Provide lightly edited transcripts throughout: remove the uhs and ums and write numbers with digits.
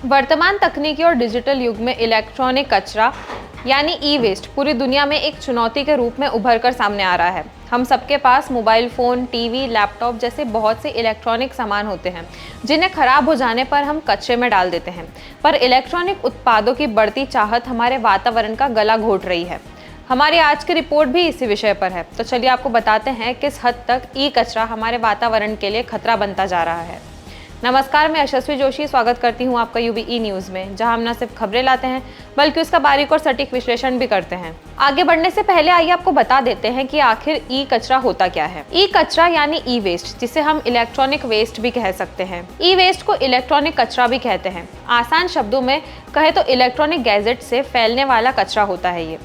वर्तमान तकनीकी और डिजिटल युग में इलेक्ट्रॉनिक कचरा यानी ई वेस्ट पूरी दुनिया में एक चुनौती के रूप में उभर कर सामने आ रहा है। हम सबके पास मोबाइल फ़ोन, टीवी, लैपटॉप जैसे बहुत से इलेक्ट्रॉनिक सामान होते हैं जिन्हें खराब हो जाने पर हम कचरे में डाल देते हैं। पर इलेक्ट्रॉनिक उत्पादों की बढ़ती चाहत हमारे वातावरण का गला घोट रही है। हमारी आज की रिपोर्ट भी इसी विषय पर है, तो चलिए आपको बताते हैं किस हद तक ई कचरा हमारे वातावरण के लिए खतरा बनता जा रहा है। नमस्कार, मैं यशस्वी जोशी स्वागत करती हूं आपका यूबी न्यूज़ में, जहां हम न सिर्फ खबरें लाते हैं बल्कि उसका बारीक और सटीक विश्लेषण भी करते हैं। आगे बढ़ने से पहले आइए आपको बता देते हैं कि आखिर ई कचरा होता क्या है। ई कचरा यानी ई वेस्ट, जिसे हम इलेक्ट्रॉनिक वेस्ट भी कह सकते हैं। ई वेस्ट को इलेक्ट्रॉनिक कचरा भी कहते हैं। आसान शब्दों में कहे तो इलेक्ट्रॉनिक गैजेट से फैलने वाला कचरा होता है ये,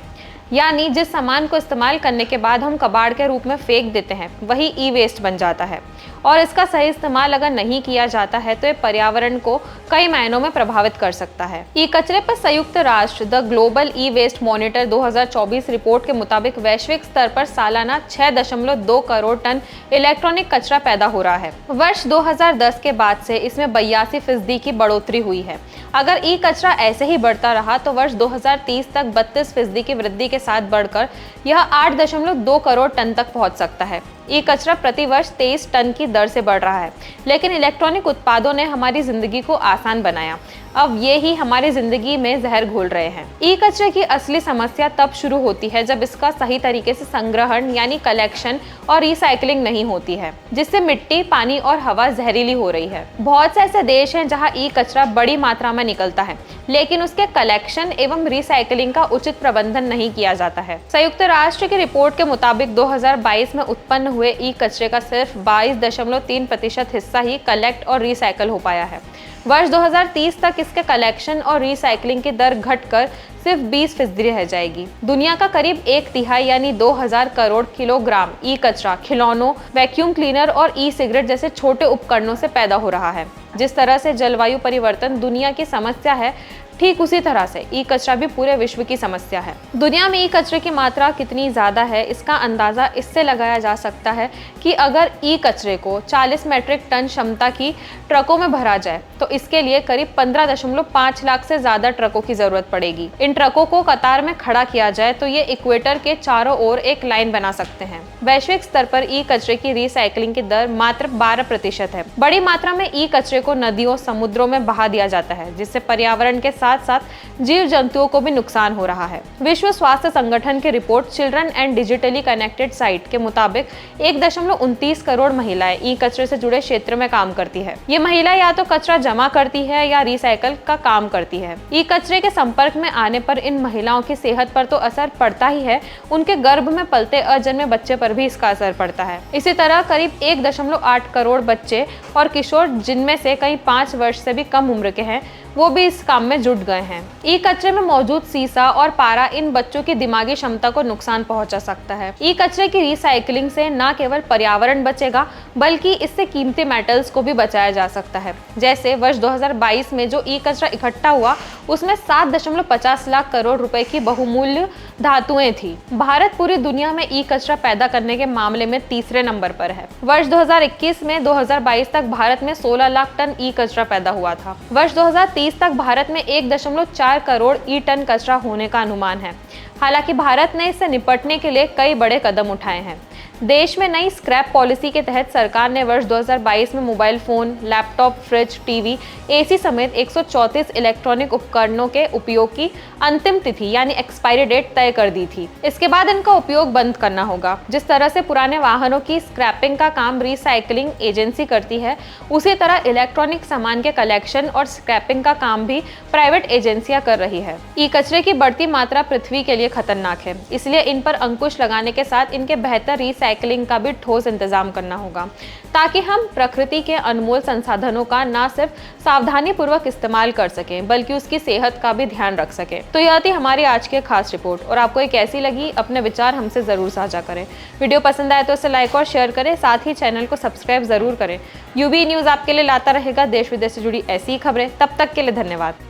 यानी जिस सामान को इस्तेमाल करने के बाद हम कबाड़ के रूप में फेंक देते हैं वही ई वेस्ट बन जाता है। और इसका सही इस्तेमाल अगर नहीं किया जाता है तो ये पर्यावरण को कई मायनों में प्रभावित कर सकता है। ई कचरे पर संयुक्त राष्ट्र the global e waste monitor 2024 report के मुताबिक वैश्विक स्तर पर सालाना 6.2 करोड़ टन इलेक्ट्रॉनिक कचरा पैदा हो रहा है। वर्ष 2010 के बाद से इसमें 82% की बढ़ोतरी हुई है। अगर ई कचरा ऐसे ही बढ़ता रहा तो वर्ष 2030 तक 32% की वृद्धि के साथ बढ़कर यह 8.2 करोड़ टन तक पहुंच सकता है। ई कचरा प्रति वर्ष 23 टन की दर से बढ़ रहा है, लेकिन इलेक्ट्रॉनिक उत्पादों ने हमारी जिंदगी को आसान बनाया। अब ये ही हमारी जिंदगी में जहर घोल रहे हैं। ई कचरे की असली समस्या तब शुरू होती है जब इसका सही तरीके से संग्रहण यानी कलेक्शन और रिसाइकलिंग नहीं होती है, जिससे मिट्टी, पानी और हवा जहरीली हो रही है। बहुत से ऐसे देश हैं जहां ई कचरा बड़ी मात्रा में निकलता है, लेकिन उसके कलेक्शन एवं रिसाइकलिंग का उचित प्रबंधन नहीं किया जाता है। संयुक्त राष्ट्र की रिपोर्ट के मुताबिक 2022 में उत्पन्न हुए ई कचरे का सिर्फ 22.3% हिस्सा ही कलेक्ट और रिसाइकल हो पाया है। वर्ष 2030 तक इसके कलेक्शन और रिसाइकलिंग की दर घटकर सिर्फ 20% रह जाएगी। दुनिया का करीब 1/3 यानी 2000 करोड़ किलोग्राम ई कचरा खिलौनों, वैक्यूम क्लीनर और ई सिगरेट जैसे छोटे उपकरणों से पैदा हो रहा है। जिस तरह से जलवायु परिवर्तन दुनिया की समस्या है, ठीक उसी तरह से ई कचरा भी पूरे विश्व की समस्या है। दुनिया में ई कचरे की मात्रा कितनी ज़्यादा है, इसका अंदाज़ा इससे लगाया जा सकता है कि अगर ई कचरे को 40 मीट्रिक टन क्षमता की ट्रकों में भरा जाए तो इसके लिए करीब 15.5 लाख से ज़्यादा ट्रकों की ज़रूरत पड़ेगी। इन ट्रकों को कतार में खड़ा किया जाए तो ये इक्वेटर के चारों ओर एक लाइन बना सकते हैं। वैश्विक स्तर पर ई कचरे की रिसाइकलिंग की दर मात्र 12% है। बड़ी मात्रा में ई कचरे को नदियों, समुद्रों में बहा दिया जाता है, जिससे पर्यावरण के साथ साथ जीव जंतुओं को भी नुकसान हो रहा है। विश्व स्वास्थ्य संगठन की report children and digitally connected site के मुताबिक 1.29 करोड़ महिलाएं ई कचरे से जुड़े क्षेत्र में काम करती है। ये महिलाएं या तो कचरा जमा करती है या रिसाइकल का काम करती है। ई कचरे के संपर्क में आने पर इन महिलाओं की सेहत पर तो असर पड़ता ही है, उनके गर्भ में पलते अजन्मे बच्चे पर भी इसका असर पड़ता है। इसी तरह करीब 1.8 करोड़ बच्चे और किशोर, जिनमें से कई 5 वर्ष से भी कम उम्र के हैं, वो भी इस काम में जुट गए हैं। ई कचरे में मौजूद सीसा और पारा इन बच्चों की दिमागी क्षमता को नुकसान पहुंचा सकता है। ई कचरे की रिसाइकलिंग से न केवल पर्यावरण बचेगा बल्कि इससे कीमती मेटल्स को भी बचाया जा सकता है। जैसे वर्ष 2022 में जो ई कचरा इकट्ठा हुआ उसमें 7.50 लाख करोड़ रुपए की बहुमूल्य धातुएं थी। भारत पूरी दुनिया में ई कचरा पैदा करने के मामले में तीसरे नंबर पर है। वर्ष 2021 में 2022 तक भारत में 16 लाख टन ई कचरा पैदा हुआ था। वर्ष 2030 तक भारत में 1.4 करोड़ ई टन कचरा होने का अनुमान है। हालांकि भारत ने इससे निपटने के लिए कई बड़े कदम उठाए हैं। देश में नई स्क्रैप पॉलिसी के तहत सरकार ने वर्ष 2022 में mobile phone, laptop, fridge, TV, AC समेत 134 इलेक्ट्रॉनिक उपकरणों के उपयोग की अंतिम तिथि यानी एक्सपायरी डेट तय कर दी थी। इसके बाद इनका उपयोग बंद करना होगा। जिस तरह से पुराने वाहनों की स्क्रैपिंग का काम रिसाइकलिंग एजेंसी करती है, उसी तरह इलेक्ट्रॉनिक सामान के कलेक्शन और स्क्रैपिंग का काम भी प्राइवेट एजेंसियां कर रही है। ई कचरे की बढ़ती मात्रा पृथ्वी के लिए खतरनाक है, इसलिए इन पर अंकुश लगाने के साथ इनके बेहतर रिसाइकलिंग का भी ठोस इंतजाम करना होगा, ताकि हम प्रकृति के अनमोल संसाधनों का न सिर्फ सावधानी पूर्वक इस्तेमाल कर सकें बल्कि उसकी सेहत का भी ध्यान रख सकें। तो यह थी हमारी आज की खास रिपोर्ट, और आपको ये कैसी लगी अपने विचार हमसे जरूर साझा करें। वीडियो पसंद आए तो इसे लाइक और शेयर करें, साथ ही चैनल को सब्सक्राइब जरूर करें। यूबी न्यूज़ आपके लिए लाता रहेगा देश विदेश से जुड़ी ऐसी ही खबरें। तब तक के लिए धन्यवाद।